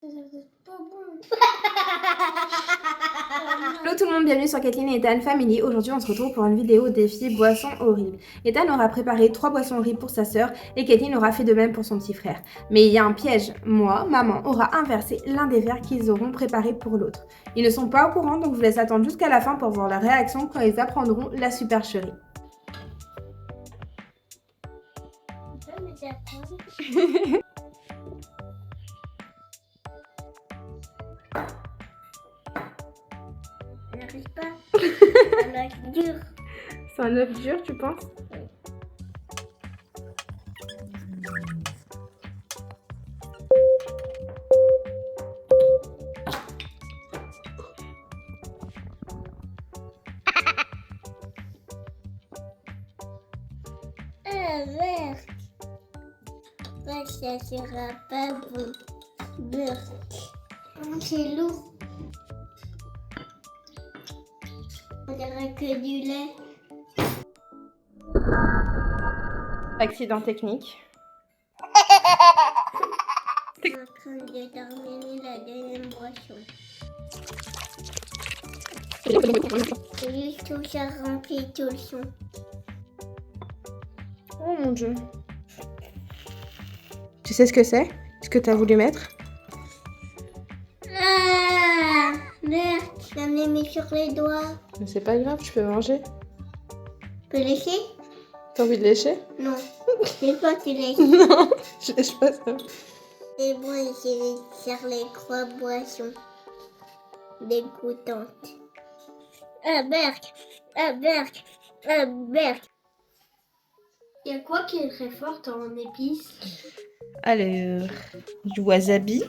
Pas bon. Hello tout le monde, bienvenue sur Kathleen et Ethan Family. Aujourd'hui on se retrouve pour une vidéo défi boissons horribles. Ethan aura préparé 3 boissons horribles pour sa sœur et Kathleen aura fait de même pour son petit frère. Mais il y a un piège, moi, maman, aura inversé l'un des verres qu'ils auront préparé pour l'autre. Ils ne sont pas au courant donc je vous laisse attendre jusqu'à la fin pour voir leur réaction quand ils apprendront la supercherie. On n'arrive pas. On a dur. C'est un œuf dur tu penses? Un verre. Ouais, ça sera pas bon. Beurre. C'est lourd. On dirait que du lait. Accident technique. On est en train de terminer la deuxième boisson. C'est juste tout ça remplit tout le son. Oh mon dieu. Tu sais ce que c'est? Ce que t'as voulu mettre? Ah, merde, j'en ai mis sur les doigts. Mais c'est pas grave, tu peux manger. Tu peux laisser? T'as envie de lécher? Non. C'est pas que tu laisses. Non, je lèche pas ça. C'est bon, je vais faire les 3 boissons dégoûtantes. Un berk, un berk, un berk. Il y a quoi qui est très forte en épices? Alors, du wasabi.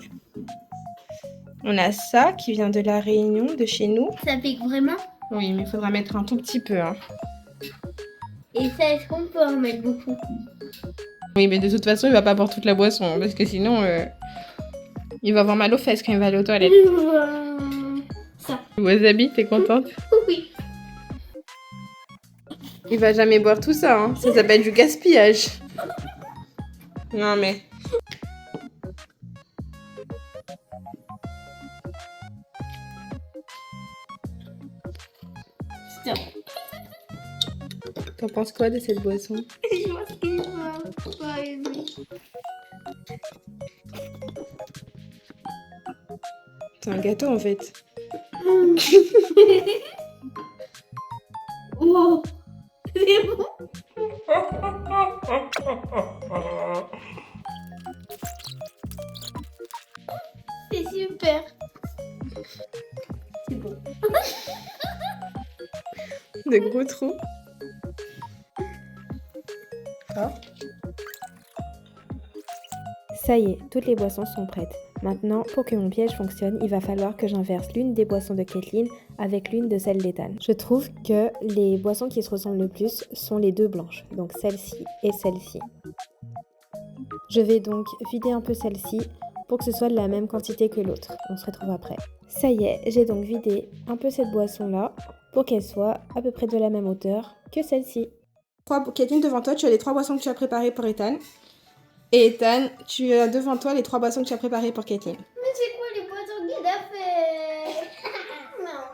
On a ça qui vient de la Réunion, de chez nous. Ça pique vraiment? Oui, mais il faudra mettre un tout petit peu. Hein. Et ça, est-ce qu'on peut en mettre beaucoup? Oui, mais de toute façon, il va pas boire toute la boisson. Hein, parce que sinon, il va avoir mal aux fesses quand il va aller aux toilettes. Ça. Le wasabi, t'es contente? Oui. Il va jamais boire tout ça. Hein. Ça s'appelle du gaspillage. Non, mais... Stop. T'en penses quoi de cette boisson? Je pense qu'il va pas aimer. C'est un gâteau en fait. Wow. C'est bon. C'est super. C'est bon. De gros trous. Ah. Ça y est, toutes les boissons sont prêtes. Maintenant, pour que mon piège fonctionne, il va falloir que j'inverse l'une des boissons de Kathleen avec l'une de celle d'Ethan. Je trouve que les boissons qui se ressemblent le plus sont les deux blanches, donc celle-ci et celle-ci. Je vais donc vider un peu celle-ci pour que ce soit de la même quantité que l'autre. On se retrouve après. Ça y est, j'ai donc vidé un peu cette boisson-là pour qu'elle soit à peu près de la même hauteur que celle-ci. Kathleen, devant toi, tu as les 3 boissons que tu as préparées pour Ethan. Et Ethan, tu as devant toi les 3 boissons que tu as préparées pour Kathleen. Mais c'est quoi les boissons qu'il a fait? Non,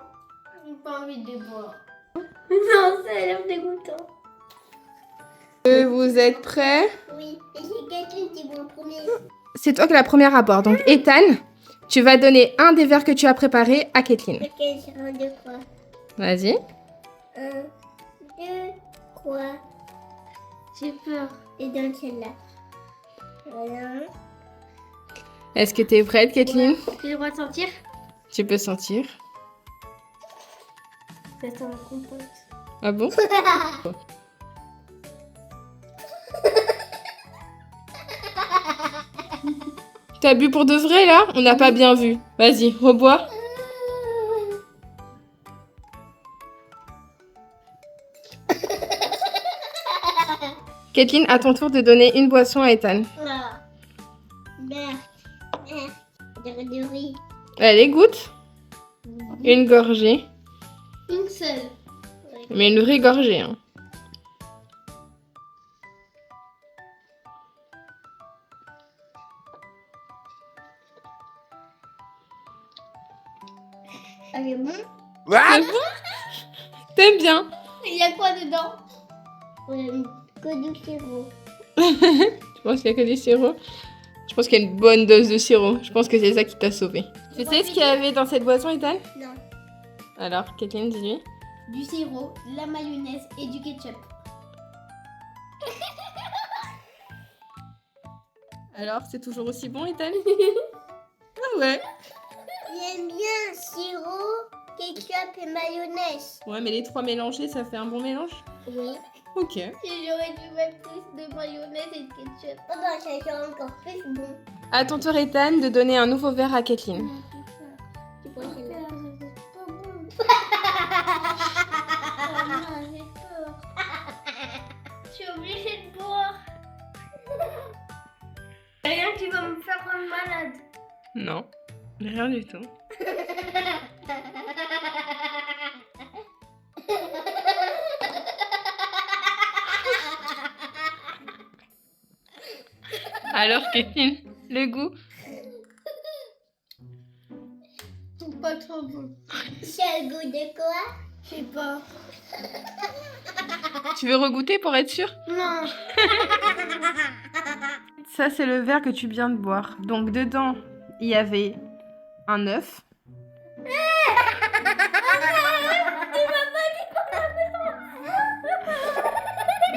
j'ai pas envie de les boire. Non, ça a l'air dégoûtant. Vous êtes prêts? Oui, et c'est Kathleen qui boit en premier. C'est toi qui es la première à boire. Donc Ethan, tu vas donner un des verres que tu as préparé à Kathleen. Ok, je rends 2 fois. Vas-y. 1, 2, 3. J'ai peur. Et dans celle-là. Voilà. Est-ce que tu es prête, Kathleen? J'ai le droit de sentir? Tu peux sentir. Ça sent la compote. Ah bon? T'as bu pour de vrai là? On n'a pas bien vu. Vas-y, rebois. Kathleen, à ton tour de donner une boisson à Ethan. Ah, merde. On dirait du riz. Allez, goûte. Une gorgée. Une seule. Mais une vraie gorgée. Hein. Elle est bon. C'est bon? T'aimes bien? Il y a quoi dedans? Que du sirop. Tu penses qu'il y a que du sirop? Je pense qu'il y a une bonne dose de sirop. Je pense que c'est ça qui t'a sauvé. Tu sais ce qu'il y avait dans cette boisson, Ethan? Non. Alors, Kathleen, dis-lui. Du sirop, de la mayonnaise et du ketchup. Alors, c'est toujours aussi bon, Ethan? Ah ouais. J'aime bien sirop, ketchup et mayonnaise. Ouais, mais les trois mélangés, ça fait un bon mélange? Oui. Ok. J'aurais dû mettre plus de mayonnaise et de ketchup. Oh bah ça sera encore plus bon. À ton tour, Ethan, de donner un nouveau verre à Kathleen. Tu vois, c'est là. Je suis obligée de boire. Rien qui va me faire rendre malade. Non, rien du tout. Alors, Kathleen, le goût? C'est pas trop bon. C'est le goût de quoi? Je sais pas. Tu veux regoûter pour être sûr? Non. Ça, c'est le verre que tu viens de boire. Donc, dedans, il y avait un œuf.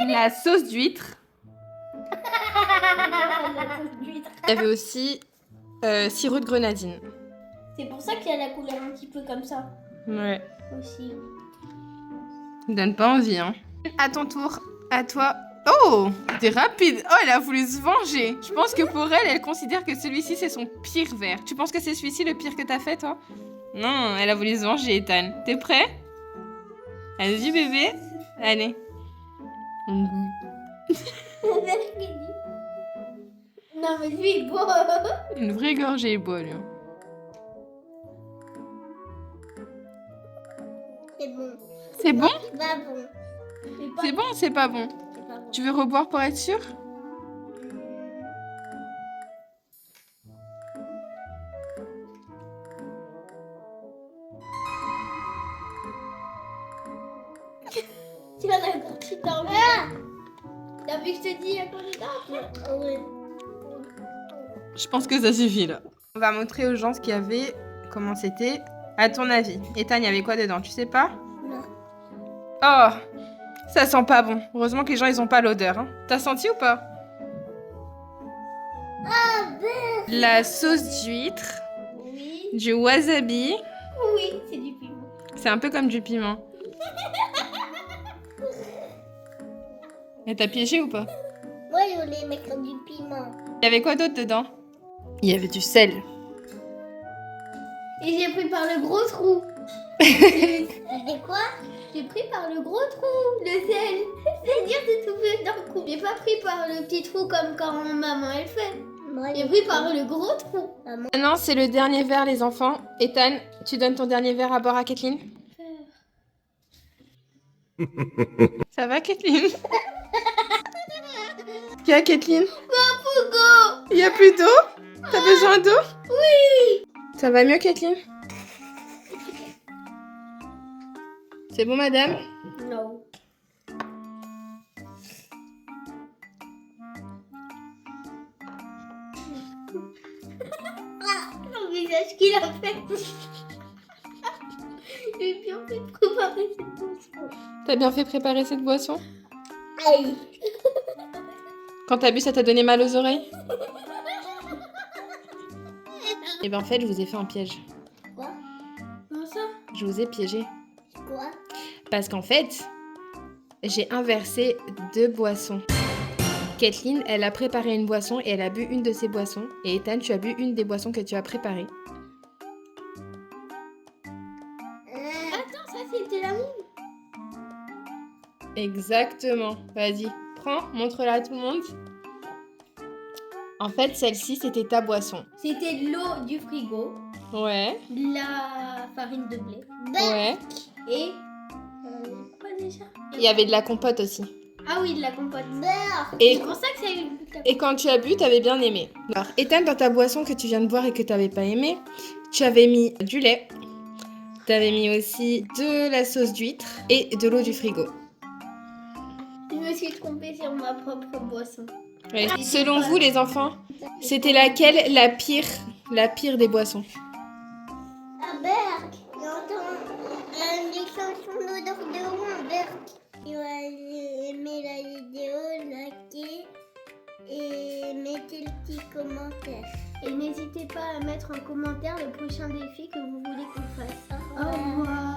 La sauce d'huître. Il y avait aussi sirop de grenadine. C'est pour ça qu'il y a la couleur un petit peu comme ça Ouais. aussi. Ça donne pas envie, hein. À ton tour, à toi. Oh, t'es rapide. Oh, elle a voulu se venger. Je pense que pour elle, elle considère que celui-ci, c'est son pire verre. Tu penses que c'est celui-ci le pire que t'as fait, toi? Non, elle a voulu se venger, Ethan. T'es prêt? Vas-y, bébé. Allez. Non mais lui il boit. Une vraie gorgée, bois, lui. C'est bon. C'est bon? C'est pas bon. C'est bon ou c'est pas bon? C'est pas bon. Tu veux reboire pour être sûr? Tu en as encore qui t'en T'as vu que je te dis à quoi dedans? Oui. Je pense que ça suffit, là. On va montrer aux gens ce qu'il y avait, comment c'était. À ton avis, Ethan, il y avait quoi dedans? Tu sais pas? Non. Oh, ça sent pas bon. Heureusement que les gens, ils ont pas l'odeur. Hein. T'as senti ou pas? Ah ben. La sauce d'huître, Oui. du wasabi. Oui, c'est du piment. C'est un peu comme du piment. Et t'as piégé ou pas? Moi je voulais mettre du piment. Il y avait quoi d'autre dedans? Il y avait du sel. Et j'ai pris par le gros trou. C'était quoi? J'ai pris par le gros trou, le sel. C'est-à-dire c'est tout fait d'un coup. J'ai pas pris par le petit trou comme quand maman elle fait. J'ai pris par le gros trou. Maintenant, c'est le dernier verre, les enfants. Ethan, tu donnes ton dernier verre à boire à Kathleen? Ça va, Kathleen? Qu'est-ce qu'il y a, Kathleen? Il y a plus d'eau? T'as besoin d'eau? Oui. Ça va mieux, Kathleen? C'est bon, madame? Non. Ah, le visage qu'il a fait. J'ai bien fait préparer cette boisson. T'as bien fait préparer cette boisson? Aïe. Quand t'as bu, ça t'a donné mal aux oreilles? Et ben en fait, je vous ai fait un piège. Quoi? Comment ça? Je vous ai piégé. Quoi? Parce qu'en fait, j'ai inversé deux boissons. Kathleen, elle a préparé une boisson et elle a bu une de ces boissons. Et Ethan, tu as bu une des boissons que tu as préparées. Attends, ça c'était la mienne. Exactement. Vas-y, prends, montre-la à tout le monde. En fait, celle-ci, c'était ta boisson. C'était de l'eau du frigo, Ouais, de la farine de blé. ouais. Et quoi déjà? Il y avait de la compote aussi. Ah oui, de la compote. Beurre. Et- C'est pour ça que ça a eu le Et quand tu as bu, tu avais bien aimé. Alors, Ethan, dans ta boisson que tu viens de boire et que tu n'avais pas aimé, tu avais mis du lait, tu t'avais mis aussi de la sauce d'huître et de l'eau du frigo. Je me suis trompée sur ma propre boisson. Ouais. Selon vous, les enfants, c'était laquelle la pire des boissons? Ah, Berck, j'entends l'extension d'odeur de rond, Berck. Tu vas aimer la vidéo, liker et mettez le petit commentaire. Et n'hésitez pas à mettre en commentaire le prochain défi que vous voulez qu'on fasse. Au revoir.